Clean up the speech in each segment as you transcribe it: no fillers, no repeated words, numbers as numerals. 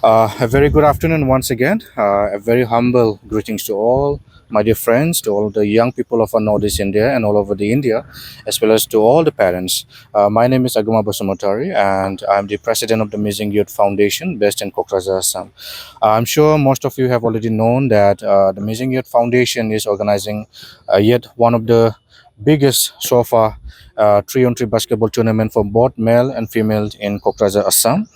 A very good afternoon once again. A very humble greetings to all my dear friends, to all the young people of our Northeast India and all over the India, as well as to all the parents. My name is Aguma Basumotari, and I'm the president of the Mijing Youth Foundation based in Kokrajhar, Assam. I'm sure most of you have already known that the Mijing Youth Foundation is organizing yet one of the biggest so far 3-on-3 basketball tournament for both male and female in Kokrajhar, Assam,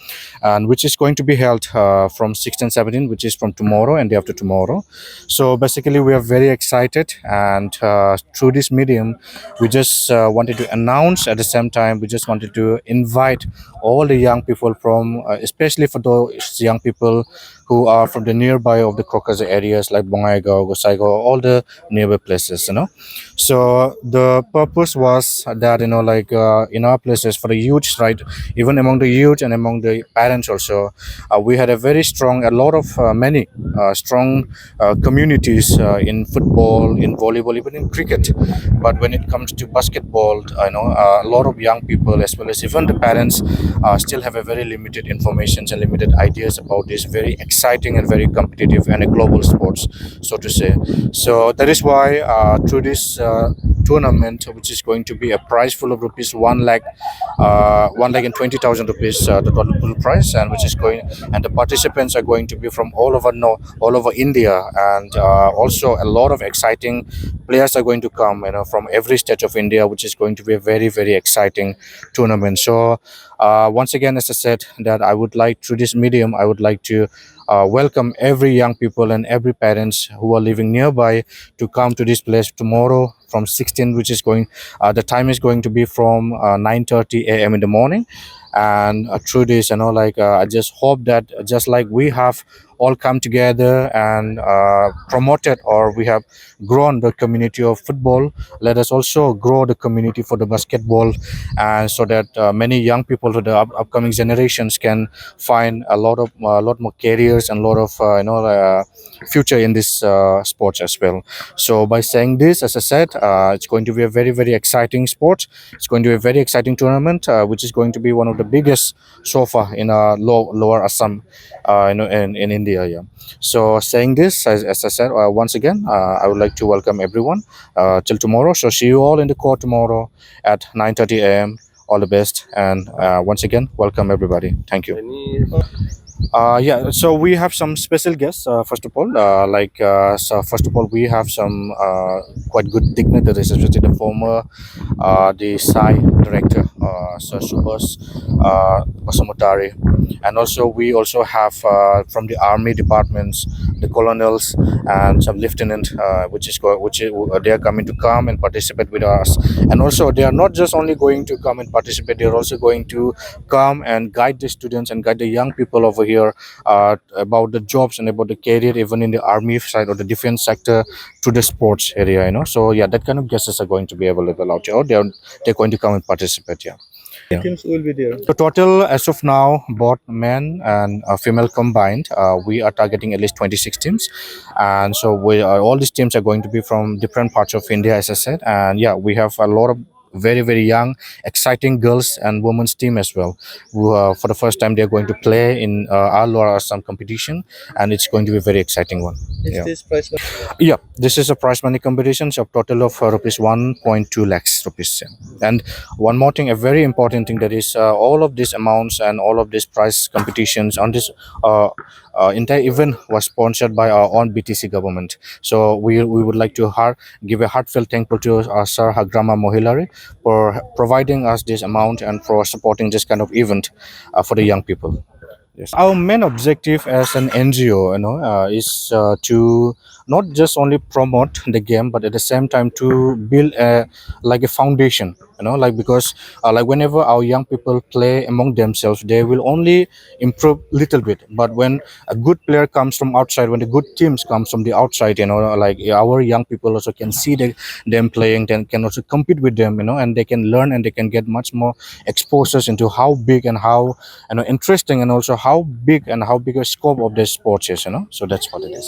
and which is going to be held from 16 17, which is from tomorrow and day after tomorrow. So basically we are very excited, and through this medium we just wanted to announce, at the same time we just wanted to invite all the young people from especially for those young people who are from the nearby of the Kokrajhar areas like Bongaigaon, Gosaigaon, all the nearby places. So the purpose was that, in our places for the youth, right, even among the youth and among the parents also, we had a very strong, a lot of many strong communities in football, in volleyball, even in cricket. But when it comes to basketball, I know a lot of young people, as well as even the parents, still have a very limited information and limited ideas about this very exciting and very competitive and a global sports, so to say. So that is why through this tournament, which is going to be a prize full of rupees 1 lakh and 20,000 rupees, the total prize, and which is going, and the participants are going to be from all over all over India, and also a lot of exciting players are going to come, from every state of India, which is going to be a very very exciting tournament. So once again, as I said, that I would like, through this medium, I would like to welcome every young people and every parents who are living nearby to come to this place tomorrow from 16, which is going, the time is going to be from 9:30 a.m. in the morning. And through this, I just hope that just like we have all come together and promoted, or we have grown the community of football, let us also grow the community for the basketball, and so that many young people to the upcoming generations can find a lot more careers and a lot of future in this sports as well. So by saying this, as I said, it's going to be a very very exciting sport. It's going to be a very exciting tournament, which is going to be one of the biggest so far in lower Assam, in India. Yeah. So saying this, as I said, once again, I would like to welcome everyone till tomorrow. So see you all in the court tomorrow at 9:30 a.m. All the best, and once again, welcome everybody. Thank you. Yeah, so we have some special guests. First of all, first of all, we have some quite good dignitaries, especially the former, the SAI director, Sir Subhas Basumotari, and also we also have from the army departments, the colonels and some lieutenant, they are coming to come and participate with us. And also, they are not just only going to come and participate; they are also going to come and guide the students and guide the young people over here about the jobs and about the career, even in the army side or the defense sector, to the sports area. So yeah, that kind of guests are going to be available out here. They're going to come and participate. Yeah. Yeah. Teams will be there. So total, as of now, both men and female combined, we are targeting at least 26 teams, and so all these teams are going to be from different parts of India, as I said. And yeah, we have a lot of very very young, exciting girls and women's team as well, who for the first time they're going to play in our Lower Assam competition, and it's going to be a very exciting one. Is Yeah. this price money? Yeah, this is a prize money competition, so total of rupees 1.2 lakhs rupees. Yeah. And one more thing, a very important thing, that is all of these amounts and all of these prize competitions on this entire event was sponsored by our own BTC government. So we would like to give a heartfelt thank you to Sir Hagrama Mohilari for providing us this amount and for supporting this kind of event for the young people. Yes. Our main objective as an NGO, is to not just only promote the game, but at the same time to build a foundation. Because whenever our young people play among themselves, they will only improve little bit. But when a good player comes from outside, when the good teams comes from the outside, our young people also can see them playing, then can also compete with them, and they can learn and they can get much more exposures into how big and how interesting, and also how big a scope of the sports is. So that's what it is.